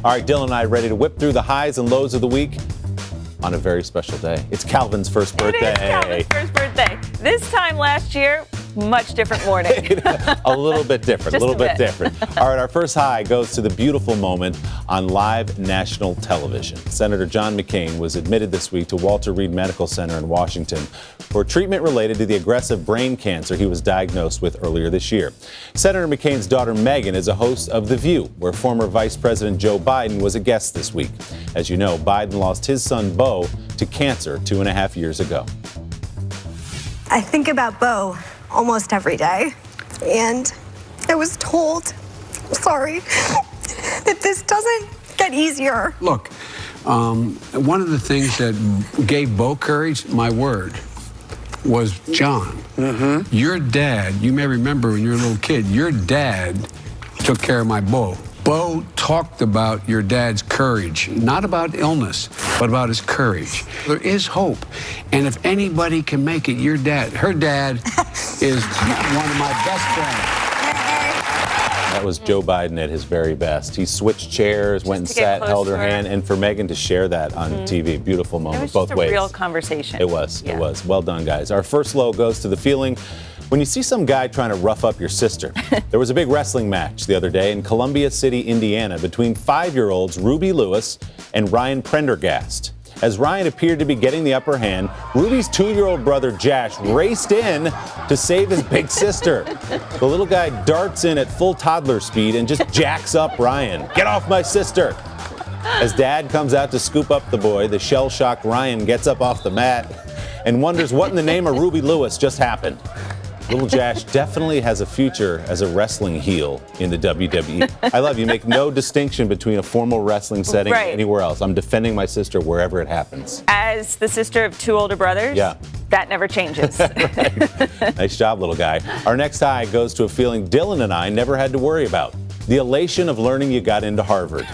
All right, Dylan and I are ready to whip through the highs and lows of the week on a very special day. It's Calvin's first birthday. It is Calvin's first birthday. This time last year, much different morning. A little bit different, a little bit different. All right, our first high goes to the beautiful moment on live national television. Senator John McCain was admitted this week to Walter Reed Medical Center in Washington for treatment related to the aggressive brain cancer he was diagnosed with earlier this year. Senator McCain's daughter Meghan is a host of The View, where former Vice President Joe Biden was a guest this week. As you know, Biden lost his son Beau to cancer 2.5 years ago. I think about Beau almost every day, and I was told, sorry, that this doesn't get easier. Look, one of the things that gave Beau courage, my word, was John. Your dad, you may remember when you were a little kid, your dad took care of my Beau. Beau talked about your dad's courage, not about illness, but about his courage. There is hope, and if anybody can make it, your dad, her dad is one of my best friends. That was Joe Biden at his very best. He switched chairs, went and sat, held her hand, and for Meghan to share that on TV, beautiful moment, both ways. It was just a real conversation. It was, it was. Well done, guys. Our first low goes to the feeling when you see some guy trying to rough up your sister. There was a big wrestling match the other day in Columbia City, Indiana, between 5-year-olds Ruby Lewis and Ryan Prendergast. As Ryan appeared to be getting the upper hand, Ruby's 2-year-old brother Josh raced in to save his big sister. The little guy darts in at full toddler speed and just jacks up Ryan. Get off my sister! As Dad comes out to scoop up the boy, the shell-shocked Ryan gets up off the mat and wonders what in the name of Ruby Lewis just happened. Little Josh definitely has a future as a wrestling heel in the WWE. I love you. Make no distinction between a formal wrestling setting and anywhere else. I'm defending my sister wherever it happens. As the sister of 2 older brothers, that never changes. Nice job, little guy. Our next high goes to a feeling Dylan and I never had to worry about. The elation of learning you got into Harvard.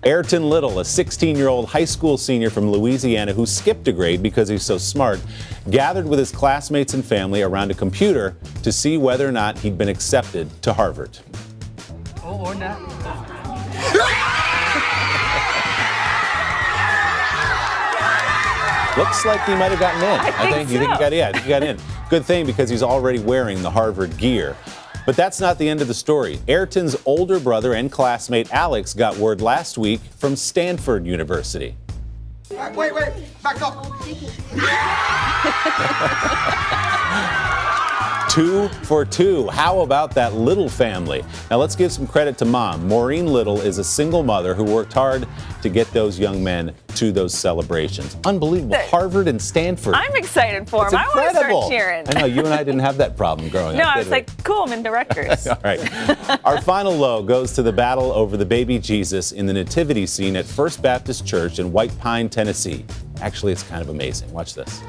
Ayrton Little, a 16-year-old high school senior from Louisiana who skipped a grade because he's so smart, gathered with his classmates and family around a computer to see whether or not he'd been accepted to Harvard. Oh, or not. Looks like he might have gotten in. I think you think he got in? I think he got in. Good thing, because he's already wearing the Harvard gear. But that's not the end of the story. Ayrton's older brother and classmate Alex got word last week from Stanford University. Wait, back up. 2 for 2. How about that Little family? Now let's give some credit to Mom. Maureen Little is a single mother who worked hard to get those young men to those celebrations. Unbelievable. Harvard and Stanford. I'm excited for him. I want to start cheering. I know, you and I didn't have that problem growing up. No, I was like, cool, I'm into Rutgers. All right. Our final low goes to the battle over the baby Jesus in the Nativity scene at First Baptist Church in White Pine, Tennessee. Actually, it's kind of amazing. Watch this.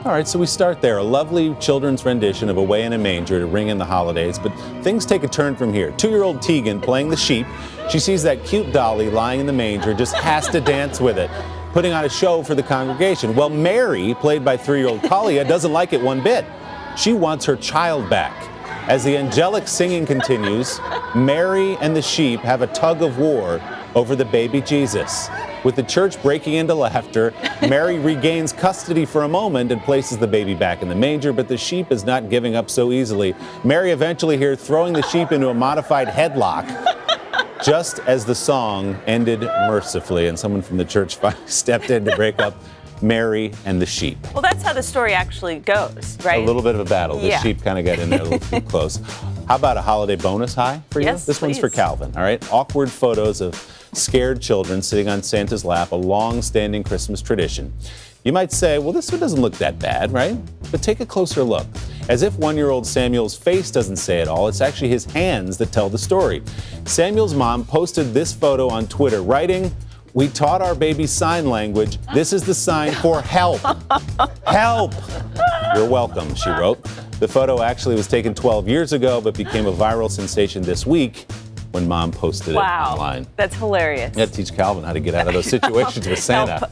All right, so we start there. A lovely children's rendition of Away in a Manger to ring in the holidays, but things take a turn from here. 2-year-old Tegan playing the sheep. She sees that cute dolly lying in the manger, just has to dance with it, putting on a show for the congregation. Well, Mary, played by 3-year-old Kalia, doesn't like it one bit. She wants her child back. As the angelic singing continues, Mary and the sheep have a tug of war over the baby Jesus. With the church breaking into laughter, Mary regains custody for a moment and places the baby back in the manger, but the sheep is not giving up so easily. Mary eventually here throwing the sheep into a modified headlock, just as the song ended mercifully, and someone from the church finally stepped in to break up Mary and the sheep. Well, that's how the story actually goes, right? A little bit of a battle. The sheep kind of got in there a little too close. How about a holiday bonus high for you? Yes, this one's for Calvin, all right? Awkward photos of scared children sitting on Santa's lap, a long-standing Christmas tradition. You might say, well, this one doesn't look that bad, right? But take a closer look. As if 1-year-old Samuel's face doesn't say it all, it's actually his hands that tell the story. Samuel's mom posted this photo on Twitter, writing, "We taught our baby sign language. This is the sign for help. Help! You're welcome," she wrote. The photo actually was taken 12 years ago, but became a viral sensation this week when Mom posted it online. That's hilarious. You got to teach Calvin how to get out of those situations with Santa.